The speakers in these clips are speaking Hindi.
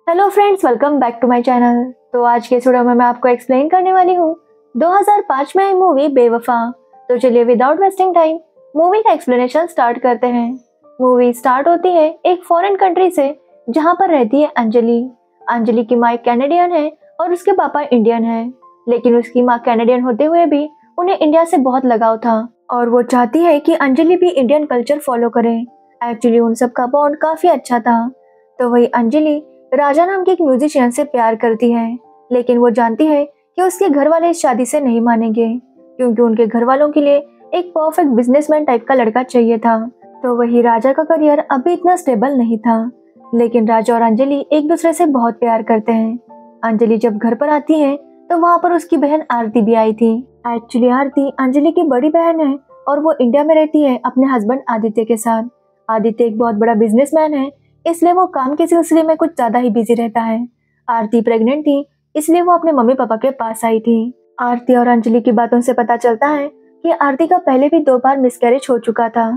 Hello friends, welcome back to my channel. तो आज के इस वीडियो में मैं आपको एक्सप्लेन करने वाली हूँ 2005 में आई मूवी बेवफा। तो चलिए विदाउट वेस्टिंग टाइम मूवी का एक्सप्लेनेशन स्टार्ट करते हैं। मूवी स्टार्ट होती है एक फॉरेन कंट्री से जहाँ पर रहती है अंजलि। अंजलि की माँ कैनेडियन है और उसके पापा इंडियन है, लेकिन उसकी माँ कैनेडियन होते हुए भी उन्हें इंडिया से बहुत लगाव था और वो चाहती है कि अंजलि भी इंडियन कल्चर फॉलो करे। एक्चुअली उन सब का बॉन्ड काफी अच्छा था। तो वही अंजलि राजा नाम के एक म्यूजिशियन से प्यार करती है, लेकिन वो जानती है कि उसके घर वाले इस शादी से नहीं मानेंगे क्योंकि उनके घर वालों के लिए एक परफेक्ट बिजनेसमैन टाइप का लड़का चाहिए था। तो वही राजा का करियर अभी इतना स्टेबल नहीं था, लेकिन राजा और अंजलि एक दूसरे से बहुत प्यार करते हैं। अंजलि जब घर पर आती है तो वहाँ पर उसकी बहन आरती भी आई थी। एक्चुअली आरती अंजलि की बड़ी बहन है और वो इंडिया में रहती है अपने हस्बैंड आदित्य के साथ। आदित्य एक बहुत बड़ा बिजनेसमैन है, इसलिए वो काम के सिलसिले में कुछ ज्यादा ही बिजी रहता है। आरती प्रेग्नेंट थी, इसलिए वो अपने मम्मी पापा के पास आई थी। आरती और अंजलि की बातों से पता चलता है कि आरती का पहले भी 2 बार मिसकैरेज हो चुका था,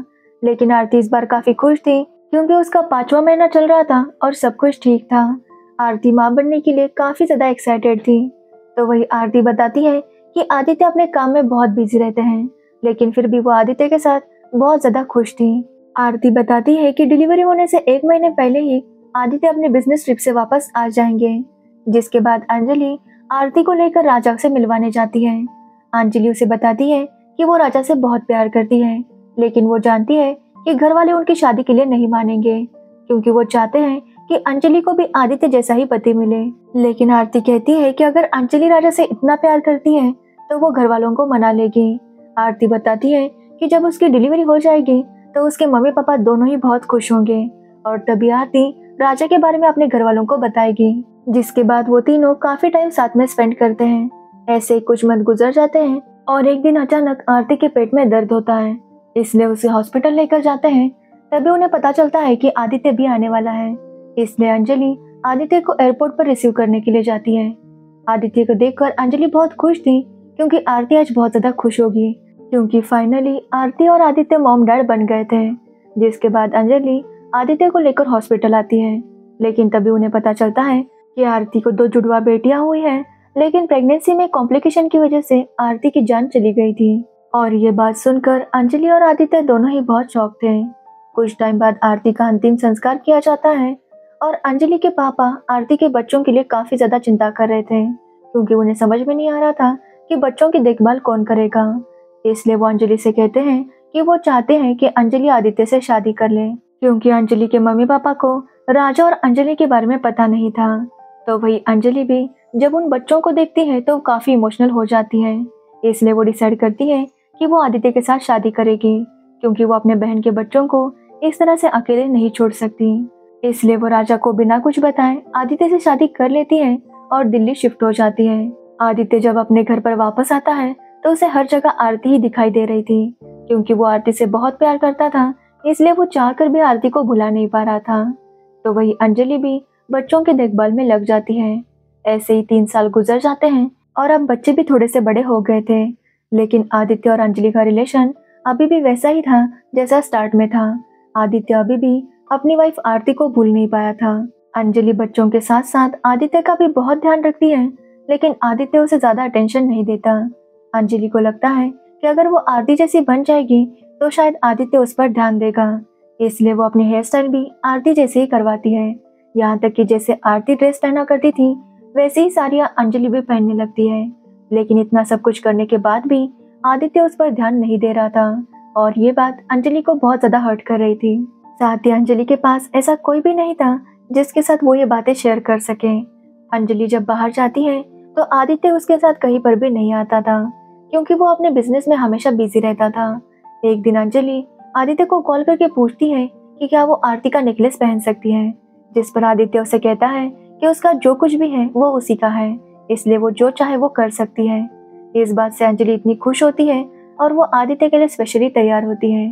लेकिन आरती इस बार काफी खुश थी क्योंकि उसका 5वां महीना चल रहा था और सब कुछ ठीक था। आरती माँ बनने के लिए काफी ज्यादा एक्साइटेड थी। तो वही आरती बताती है कि आदित्य अपने काम में बहुत बिजी रहते हैं, लेकिन फिर भी वो आदित्य के साथ बहुत ज्यादा खुश थी। आरती बताती है कि डिलीवरी होने से 1 महीने पहले ही आदित्य अपने बिजनेस ट्रिप से वापस आ जाएंगे, जिसके बाद अंजलि आरती को लेकर राजा से मिलवाने जाती है। अंजलि उसे बताती है कि वो राजा से बहुत प्यार करती है, लेकिन वो जानती है कि घर वाले उनकी शादी के लिए नहीं मानेंगे क्योंकि वो चाहते हैं कि अंजलि को भी आदित्य जैसा ही पति मिले। लेकिन आरती कहती है कि अगर अंजलि राजा से इतना प्यार करती है तो वो घर वालों को मना लेगी। आरती बताती है कि जब उसकी डिलीवरी हो जाएगी तो उसके मम्मी पापा दोनों ही बहुत खुश होंगे और तभी आरती राजा के बारे में अपने घर वालों को बताएगी, जिसके बाद वो तीनों काफी टाइम साथ में स्पेंड करते हैं। ऐसे कुछ मंथ गुजर जाते हैं और एक दिन अचानक आरती के पेट में दर्द होता है, इसलिए उसे हॉस्पिटल लेकर जाते हैं। तभी उन्हें पता चलता है कि आदित्य भी आने वाला है, इसलिए अंजलि आदित्य को एयरपोर्ट पर रिसीव करने के लिए जाती है। आदित्य को देखकर अंजलि बहुत खुश थी क्योंकि आरती आज बहुत ज्यादा खुश होगी क्योंकि फाइनली आरती और आदित्य मॉम डैड बन गए थे। जिसके बाद अंजलि आदित्य को लेकर हॉस्पिटल आती है, लेकिन तभी उन्हें पता चलता है कि आरती को 2 जुड़वा बेटियां हुई हैं, लेकिन प्रेगनेंसी में कॉम्प्लिकेशन की वजह से आरती की जान चली गई थी। और ये बात सुनकर अंजलि और आदित्य दोनों ही बहुत शॉक थे। कुछ टाइम बाद आरती का अंतिम संस्कार किया जाता है और अंजलि के पापा आरती के बच्चों के लिए काफी ज्यादा चिंता कर रहे थे क्योंकि उन्हें समझ में नहीं आ रहा था कि बच्चों की देखभाल कौन करेगा। इसलिए वो अंजलि से कहते हैं कि वो चाहते हैं कि अंजलि आदित्य से शादी कर ले क्योंकि अंजलि के मम्मी पापा को राजा और अंजलि के बारे में पता नहीं था। तो वही अंजलि भी जब उन बच्चों को देखती है तो काफी इमोशनल हो जाती है, इसलिए वो डिसाइड करती है कि वो आदित्य के साथ शादी करेगी क्योंकि वो अपने बहन के बच्चों को इस तरह से अकेले नहीं छोड़ सकती। इसलिए वो राजा को बिना कुछ बताए आदित्य से शादी कर लेती है और दिल्ली शिफ्ट हो जाती है। आदित्य जब अपने घर पर वापस आता है तो उसे हर जगह आरती ही दिखाई दे रही थी क्योंकि वो आरती से बहुत प्यार करता था, इसलिए वो चाहकर भी आरती को भुला नहीं पा रहा था। तो वही अंजलि भी बच्चों की देखभाल में लग जाती है। ऐसे ही 3 साल गुजर जाते हैं और अब बच्चे भी थोड़े से बड़े हो गए थे, लेकिन आदित्य और अंजलि का रिलेशन अभी भी वैसा ही था जैसा स्टार्ट में था। आदित्य अभी भी अपनी वाइफ आरती को भूल नहीं पाया था। अंजलि बच्चों के साथ साथ आदित्य का भी बहुत ध्यान रखती है, लेकिन आदित्य उसे ज्यादा अटेंशन नहीं देता। अंजलि को लगता है कि अगर वो आरती जैसी बन जाएगी तो शायद आदित्य उस पर ध्यान देगा, इसलिए वो अपनी हेयर स्टाइल भी आरती जैसे ही करवाती है। यहाँ तक कि जैसे आरती ड्रेस पहना करती थी वैसे ही साड़ियाँ अंजलि भी पहनने लगती है। लेकिन इतना सब कुछ करने के बाद भी आदित्य उस पर ध्यान नहीं दे रहा था और ये बात अंजलि को बहुत ज्यादा हर्ट कर रही थी। साथ ही अंजलि के पास ऐसा कोई भी नहीं था जिसके साथ वो ये बातें शेयर कर सके। अंजलि जब बाहर जाती है तो आदित्य उसके साथ कहीं पर भी नहीं आता था क्योंकि वो अपने बिजनेस में हमेशा बिजी रहता था। एक दिन अंजलि आदित्य को कॉल करके पूछती है कि क्या वो आरती का नेकलेस पहन सकती है, जिस पर आदित्य उसे कहता है कि उसका जो कुछ भी है वो उसी का है, इसलिए वो जो चाहे वो कर सकती है। इस बात से अंजलि इतनी खुश होती है और वो आदित्य के लिए स्पेशली तैयार होती है।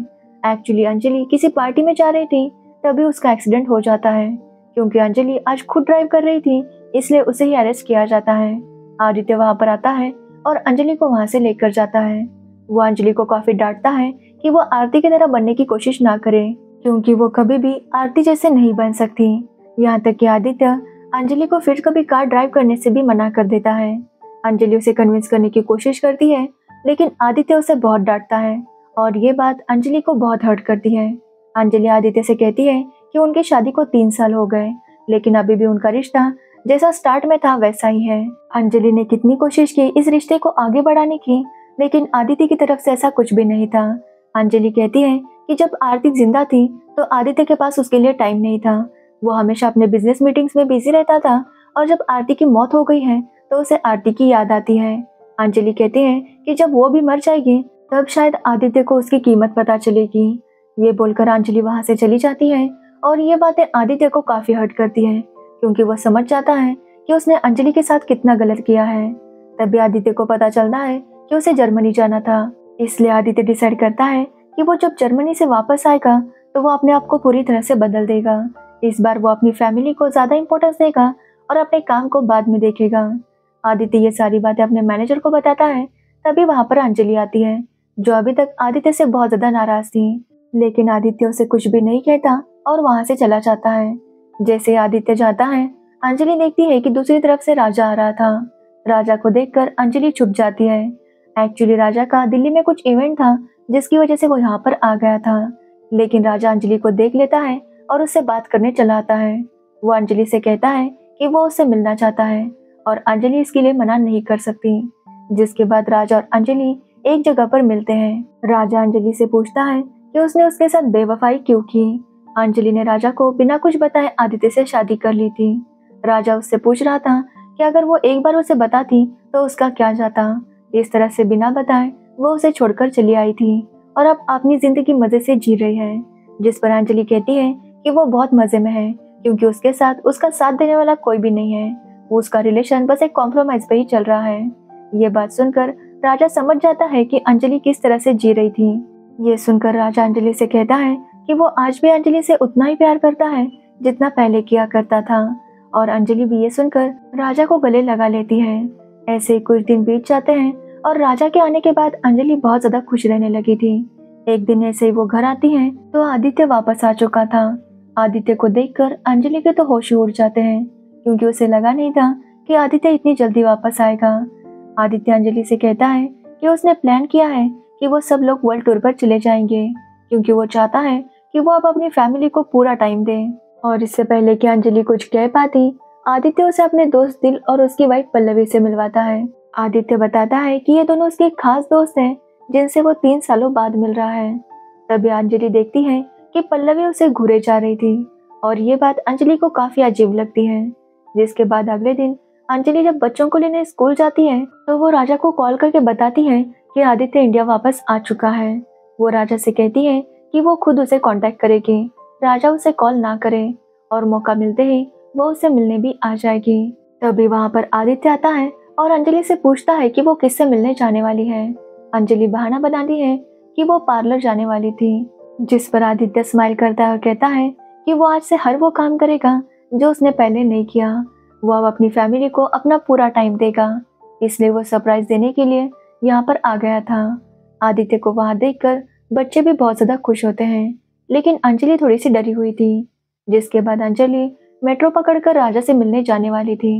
एक्चुअली अंजलि किसी पार्टी में जा रही थी, तभी उसका एक्सीडेंट हो जाता है क्योंकि अंजलि आज खुद ड्राइव कर रही थी, इसलिए उसे ही अरेस्ट किया जाता है। आदित्य वहां पर आता है और अंजलि को वहां से लेकर जाता है। वो अंजलि को काफी डांटता है कि वो आरती की तरह बनने की कोशिश ना करे क्योंकि वो कभी भी आरती जैसे नहीं बन सकती। यहाँ तक कि आदित्य अंजलि को फिर कभी कार ड्राइव करने से भी मना कर देता है। अंजलि उसे कन्विंस करने की कोशिश करती है, लेकिन आदित्य उसे बहुत डांटता है और ये बात अंजलि को बहुत हर्ट करती है। अंजलि आदित्य से कहती है कि उनकी शादी को 3 साल हो गए, लेकिन अभी भी उनका रिश्ता जैसा स्टार्ट में था वैसा ही है। अंजलि ने कितनी कोशिश की इस रिश्ते को आगे बढ़ाने की, लेकिन आदित्य की तरफ से ऐसा कुछ भी नहीं था। अंजलि कहती है कि जब आरती जिंदा थी तो आदित्य के पास उसके लिए टाइम नहीं था। वो हमेशा अपने बिजनेस मीटिंग्स में बिजी रहता था और जब आरती की मौत हो गई है तो उसे आरती की याद आती है। अंजलि कहती है कि जब वो भी मर जाएगी तब शायद आदित्य को उसकी कीमत पता चलेगी। ये बोलकर अंजलि वहां से चली जाती है और ये बातें आदित्य को काफी हर्ट करती है, क्योंकि वो समझ जाता है कि उसने अंजलि के साथ कितना गलत किया है। तभी आदित्य को पता चलता है कि उसे जर्मनी जाना था, इसलिए आदित्य डिसाइड करता है कि वो जब जर्मनी से वापस आएगा तो वो अपने आप को पूरी तरह से बदल देगा। इस बार वो अपनी फैमिली को ज्यादा इंपॉर्टेंस देगा और अपने काम को बाद में देखेगा। आदित्य ये सारी बातें अपने मैनेजर को बताता है। तभी वहां पर अंजलि आती है, जो अभी तक आदित्य से बहुत ज्यादा नाराज थी, लेकिन आदित्य उसे कुछ भी नहीं कहता और वहां से चला जाता है। जैसे आदित्य जाता है, अंजलि देखती है कि दूसरी तरफ से राजा आ रहा था। राजा को देखकर अंजलि छुप जाती है। एक्चुअली राजा का दिल्ली में कुछ इवेंट था जिसकी वजह से वो यहाँ पर आ गया था, लेकिन राजा अंजलि को देख लेता है और उससे बात करने चला आता है। वो अंजलि से कहता है कि वो उससे मिलना चाहता है और अंजलि इसके लिए मना नहीं कर सकती। जिसके बाद राजा और अंजलि एक जगह पर मिलते हैं। राजा अंजलि से पूछता है कि उसने उसके साथ बेवफाई क्यों की। अंजलि ने राजा को बिना कुछ बताए आदित्य से शादी कर ली थी। राजा उससे पूछ रहा था कि अगर वो एक बार उसे बताती तो उसका क्या जाता। इस तरह से बिना बताए वो उसे छोड़कर चली आई थी और अब अपनी जिंदगी मजे से जी रही है। जिस पर अंजलि कहती है कि वो बहुत मजे में है, क्योंकि उसके साथ उसका साथ देने वाला कोई भी नहीं है। वो उसका रिलेशन बस एक कॉम्प्रोमाइज पे ही चल रहा है। ये बात सुनकर राजा समझ जाता है कि अंजलि किस तरह से जी रही थी। ये सुनकर राजा अंजलि से कहता है कि वो आज भी अंजलि से उतना ही प्यार करता है जितना पहले किया करता था, और अंजलि भी ये सुनकर राजा को गले लगा लेती है। ऐसे कुछ दिन बीत जाते हैं और राजा के आने के बाद अंजलि बहुत ज्यादा खुश रहने लगी थी। एक दिन ऐसे ही वो घर आती है तो आदित्य वापस आ चुका था। आदित्य को देखकर अंजलि के तो होश ही उड़ जाते हैं, क्योंकि उसे लगा नहीं था कि आदित्य इतनी जल्दी वापस आएगा। आदित्य अंजलि से कहता है कि उसने प्लान किया है कि वो सब लोग वर्ल्ड टूर पर चले जाएंगे, क्योंकि वो चाहता है कि वो अब अपनी फैमिली को पूरा टाइम दे। और इससे पहले कि अंजलि कुछ कह पाती, आदित्य उसे अपने दोस्त दिल और उसकी वाइफ पल्लवी से मिलवाता है। आदित्य बताता है कि ये दोनों उसके खास दोस्त हैं जिनसे वो 3 सालों बाद मिल रहा है। तभी अंजलि देखती है कि पल्लवी उसे घूरे जा रही थी और ये बात अंजलि को काफी अजीब लगती है। जिसके बाद अगले दिन अंजलि जब बच्चों को लेने स्कूल जाती है तो वो राजा को कॉल करके बताती है कि आदित्य इंडिया वापस आ चुका है। वो राजा से कहती है कि वो खुद उसे कांटेक्ट करेगी, राजा उसे कॉल ना करे, और मौका मिलते ही वो उससे मिलने भी आ जाएगी। तभी वहाँ पर आदित्य आता है और अंजलि से पूछता है कि वो किससे मिलने जाने वाली है। अंजलि बहाना बनाती है कि वो पार्लर जाने वाली थी, जिस पर आदित्य स्माइल करता है और कहता है कि वो आज से हर वो काम करेगा जो उसने पहले नहीं किया। वो अब अपनी फैमिली को अपना पूरा टाइम देगा, इसलिए वो सरप्राइज देने के लिए यहाँ पर आ गया था। आदित्य को वहाँ देखकर बच्चे भी बहुत ज्यादा खुश होते हैं, लेकिन अंजलि थोड़ी सी डरी हुई थी। जिसके बाद अंजलि मेट्रो पकड़कर राजा से मिलने जाने वाली थी।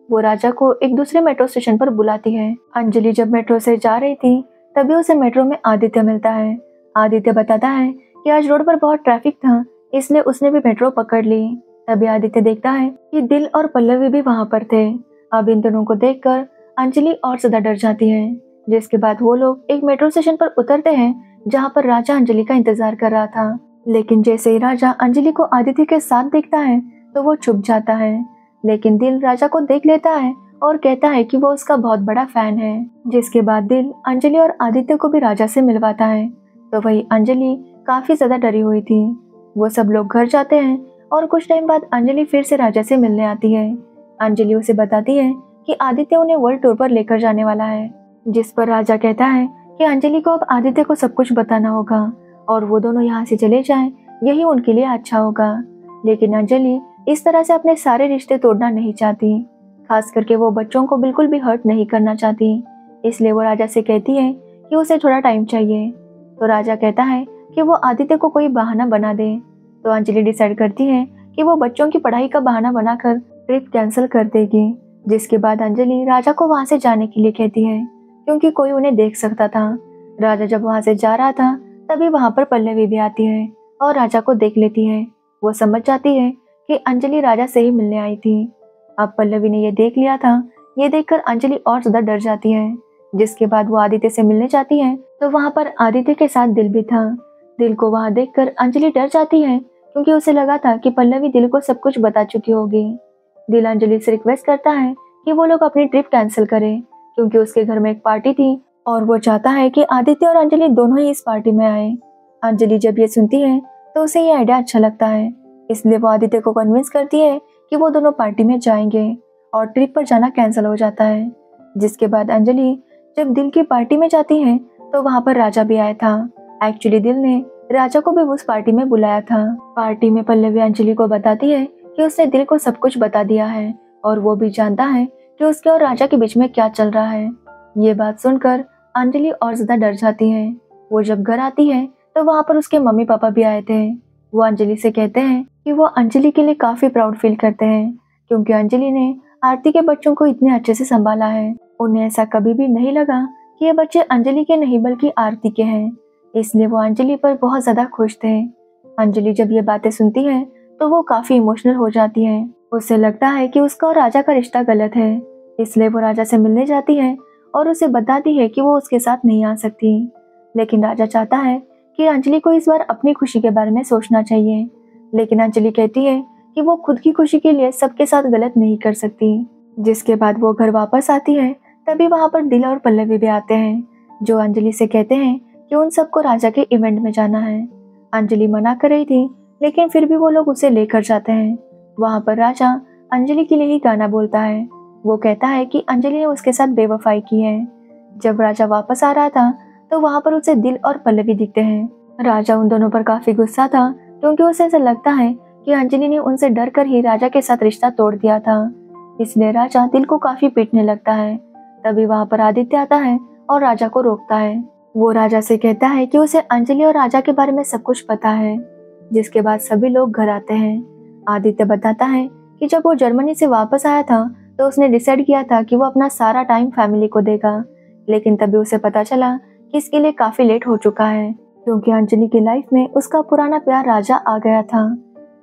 वो राजा को एक दूसरे मेट्रो स्टेशन पर बुलाती है। अंजलि जब मेट्रो से जा रही थी तभी उसे मेट्रो में आदित्य मिलता है। आदित्य बताता है कि आज रोड पर बहुत ट्रैफिक था, इसलिए उसने भी मेट्रो पकड़ ली। तभी आदित्य देखता है कि दिल और पल्लवी भी वहाँ पर थे। अब इन दोनों को देखकर अंजलि और ज्यादा डर जाती है। जिसके बाद वो लोग एक मेट्रो स्टेशन पर उतरते हैं जहाँ पर राजा अंजलि का इंतजार कर रहा था। लेकिन जैसे ही राजा अंजलि को आदित्य के साथ देखता है तो वो छुप जाता है, लेकिन दिल राजा को देख लेता है और कहता है कि वो उसका बहुत बड़ा फैन है। जिसके बाद दिल अंजलि और आदित्य को भी राजा से मिलवाता है। तो वही अंजलि काफी ज्यादा डरी हुई थी। वो सब लोग घर जाते हैं और कुछ टाइम बाद अंजलि फिर से राजा से मिलने आती है। अंजलि उसे बताती है कि आदित्य उन्हें वर्ल्ड टूर पर लेकर जाने वाला है, जिस पर राजा कहता है कि अंजलि को अब आदित्य को सब कुछ बताना होगा और वो दोनों यहाँ से चले जाएं, यही उनके लिए अच्छा होगा। लेकिन अंजलि इस तरह से अपने सारे रिश्ते तोड़ना नहीं चाहती, खास करके वो बच्चों को बिल्कुल भी हर्ट नहीं करना चाहती। इसलिए वो राजा से कहती है कि उसे थोड़ा टाइम चाहिए। तो राजा कहता है कि वो आदित्य को कोई बहाना बना दे। तो अंजलि डिसाइड करती है कि वो बच्चों की पढ़ाई का बहाना बनाकर ट्रिप कैंसिल कर देगी। जिसके बाद अंजलि राजा को वहां से जाने के लिए कहती है क्योंकि कोई उन्हें देख सकता था। राजा जब वहां से जा रहा था तभी वहां पर पल्लवी भी आती है और राजा को देख लेती है। वो समझ जाती है कि अंजलि राजा से ही मिलने आई थी। अब पल्लवी ने ये देख लिया था। ये देखकर अंजलि और ज्यादा डर जाती है। जिसके बाद वो आदित्य से मिलने जाती है तो वहां पर आदित्य के साथ दिल भी था। दिल को वहां देखकर अंजलि डर जाती है क्योंकि उसे लगा था कि पल्लवी दिल को सब कुछ बता चुकी होगी। दिल अंजलि से रिक्वेस्ट करता है कि वो लोग अपनी ट्रिप कैंसिल करें क्योंकि उसके घर में एक पार्टी थी और वो चाहता है कि आदित्य और अंजलि दोनों ही इस पार्टी में आए। अंजलि जब ये सुनती है तो उसे ये आइडिया अच्छा लगता है, इसलिए वो आदित्य को कन्विंस करती है कि वो दोनों पार्टी में जाएंगे और ट्रिप पर जाना कैंसिल हो जाता है। जिसके बाद अंजलि जब दिल की पार्टी में जाती है तो वहां पर राजा भी आया था। एक्चुअली दिल ने राजा को भी उस पार्टी में बुलाया था। पार्टी में पल्लवी अंजलि को बताती है कि उसने दिल को सब कुछ बता दिया है और वो भी जानता है कि उसके और राजा के बीच में क्या चल रहा है। ये बात सुनकर अंजलि और ज्यादा डर जाती है। वो जब घर आती है तो वहां पर उसके मम्मी पापा भी आए थे। वो अंजलि से कहते हैं कि वो अंजलि के लिए काफी प्राउड फील करते हैं क्योंकि अंजलि ने आरती के बच्चों को इतने अच्छे से संभाला है। उन्हें ऐसा कभी भी नहीं लगा कि ये बच्चे अंजलि के नहीं बल्कि आरती के हैं, इसलिए वो अंजलि पर बहुत ज्यादा खुश थे। अंजलि जब ये बातें सुनती है तो वो काफी इमोशनल हो जाती है। उसे लगता है कि उसका और राजा का रिश्ता गलत है, इसलिए वो राजा से मिलने जाती है और उसे बताती है कि वो उसके साथ नहीं आ सकती। लेकिन राजा चाहता है कि अंजलि को इस बार अपनी खुशी के बारे में सोचना चाहिए, लेकिन अंजलि कहती है कि वो खुद की खुशी के लिए सबके साथ गलत नहीं कर सकती। जिसके बाद वो घर वापस आती है तभी वहां पर दिल और पल्लवी भी आते हैं जो अंजलि से कहते हैं कि उन सबको राजा के इवेंट में जाना है। अंजलि मना कर रही थी लेकिन फिर भी वो लोग उसे लेकर जाते हैं। वहां पर राजा अंजलि के लिए ही गाना बोलता है। वो कहता है कि अंजलि ने उसके साथ बेवफाई की है। जब राजा वापस आ रहा था तो वहां पर उसे दिल और पल्लवी दिखते हैं। राजा उन दोनों पर काफी गुस्सा था क्योंकि उसे ऐसा लगता है कि अंजलि ने उनसे डर कर ही राजा के साथ रिश्ता तोड़ दिया था, इसलिए राजा दिल को काफी पीटने लगता है। तभी वहां पर आदित्य आता है और राजा को रोकता है। वो राजा से कहता है कि उसे अंजलि और राजा के बारे में सब कुछ पता है। जिसके बाद सभी लोग घर आते हैं। आदित्य बताता है कि जब वो जर्मनी से वापस आया था तो उसने डिसाइड किया था कि वो अपना सारा टाइम फैमिली को देगा, लेकिन तभी उसे पता चला कि इसके लिए काफी लेट हो चुका है क्योंकि अंजलि की लाइफ में उसका पुराना प्यार राजा आ गया था।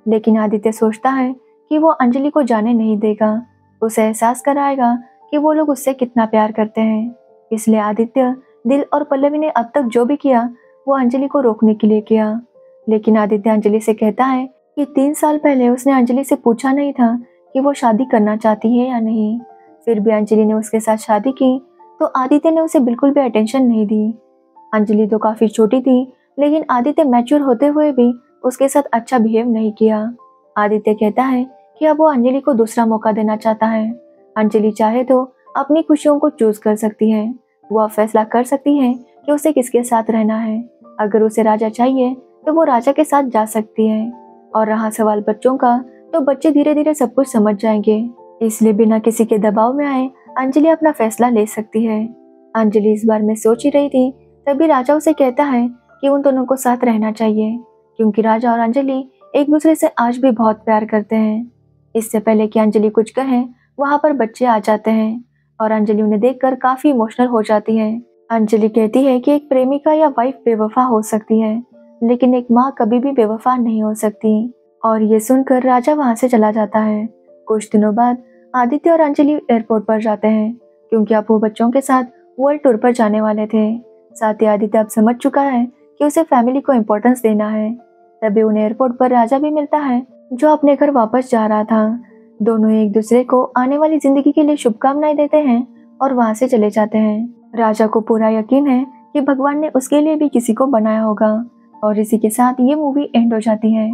लेकिन आदित्य सोचता है कि वो अंजलि को जाने नहीं देगा, उसे एहसास कराएगा कि वो लोग उससे कितना प्यार करते हैं। इसलिए आदित्य, दिल और पल्लवी ने अब तक जो भी किया वो अंजलि को रोकने के लिए किया। लेकिन आदित्य अंजलि से कहता है कि 3 साल पहले उसने अंजलि से पूछा नहीं था कि वो शादी करना चाहती है या नहीं। फिर भी अंजलि ने उसके साथ शादी की तो आदित्य ने उसे बिल्कुल भी अटेंशन नहीं दी। अंजलि तो काफी छोटी थी लेकिन आदित्य मैच्योर होते हुए भी उसके साथ अच्छा बिहेव नहीं किया। आदित्य कहता है कि अब वो अंजलि को दूसरा मौका देना चाहता है। अंजलि चाहे तो अपनी खुशियों को चूज कर सकती है। वो फैसला कर सकती है कि उसे किसके साथ रहना है। अगर उसे राजा चाहिए तो वो राजा के साथ जा सकती है, और रहा सवाल बच्चों का तो बच्चे धीरे धीरे सब कुछ समझ जाएंगे, इसलिए बिना किसी के दबाव में आए अंजलि अपना फैसला ले सकती है। अंजलि इस बार में सोच ही रही थी तभी राजा उसे कहता है कि उन दोनों को साथ रहना चाहिए क्योंकि राजा और अंजलि एक दूसरे से आज भी बहुत प्यार करते हैं। इससे पहले कि अंजलि कुछ कहे वहां पर बच्चे आ जाते हैं और अंजलि उन्हें देखकर काफी इमोशनल हो जाती है। अंजलि कहती है कि एक प्रेमिका या वाइफ बेवफा हो सकती है लेकिन एक माँ कभी भी बेवफा नहीं हो सकती, और ये सुनकर राजा वहां से चला जाता है। कुछ दिनों बाद आदित्य और अंजलि एयरपोर्ट पर जाते हैं क्योंकि अब वो बच्चों के साथ वर्ल्ड टूर पर जाने वाले थे। साथ ही आदित्य अब समझ चुका है कि उसे फैमिली को इम्पोर्टेंस देना है। तभी उन्हें एयरपोर्ट पर राजा भी मिलता है जो अपने घर वापस जा रहा था। दोनों एक दूसरे को आने वाली जिंदगी के लिए शुभकामनाएं देते हैं और वहां से चले जाते हैं। राजा को पूरा यकीन है कि भगवान ने उसके लिए भी किसी को बनाया होगा, और इसी के साथ ये मूवी एंड हो जाती है।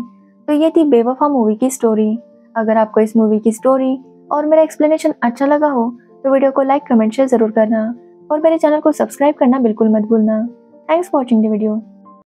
तो ये थी बेवफा मूवी की स्टोरी। अगर आपको इस मूवी की स्टोरी और मेरा एक्सप्लेनेशन अच्छा लगा हो तो वीडियो को लाइक, कमेंट, शेयर जरूर करना और मेरे चैनल को सब्सक्राइब करना बिल्कुल मत भूलना। Thanks for watching the video.